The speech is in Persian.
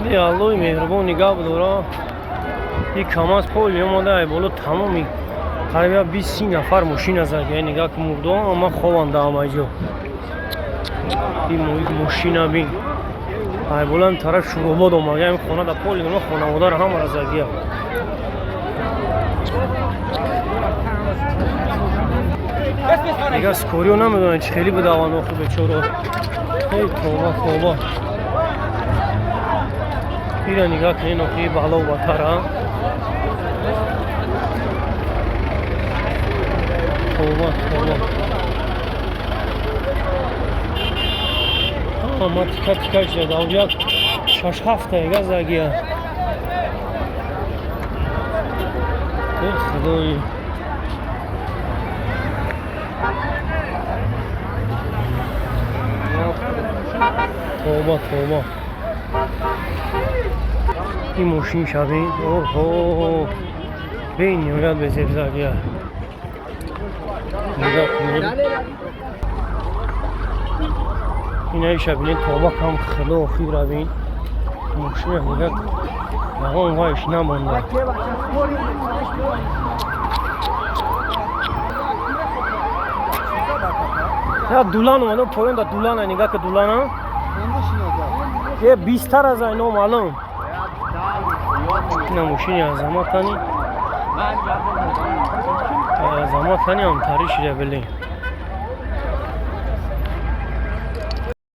ای الله مهربون نگاه بدارا این کماز پول اومده ای بالا تمامی قریبا 20 نفر ماشین از اگه نگاه که مرده اما خوانده هم اینجا این ماشین بین ای بالا این طرف شروباد اومده این خانه در پول اومده خانواده را هم از اگه نگاه سکوریو نمیدونن چه خیلی بدوان آخه بچورا ای توبه ایرا نگاه کنین آخه بالا و بطر هم توبه ما تیکه شده او یک 6-7 ایگه زگیه ای خدایی توبه این ماشین شبین اوه بین نیویت به زبزگیه نگاه کنید این های شبینه توبه کم خدا و خیر بین ماشین نگاه نگاه وایش نمانده یا دولان اومده پایین در دولان نگاه که دولان ها یه 20 تر از اینو معلوم این ماشین عظمت تانی هم تری شده بلی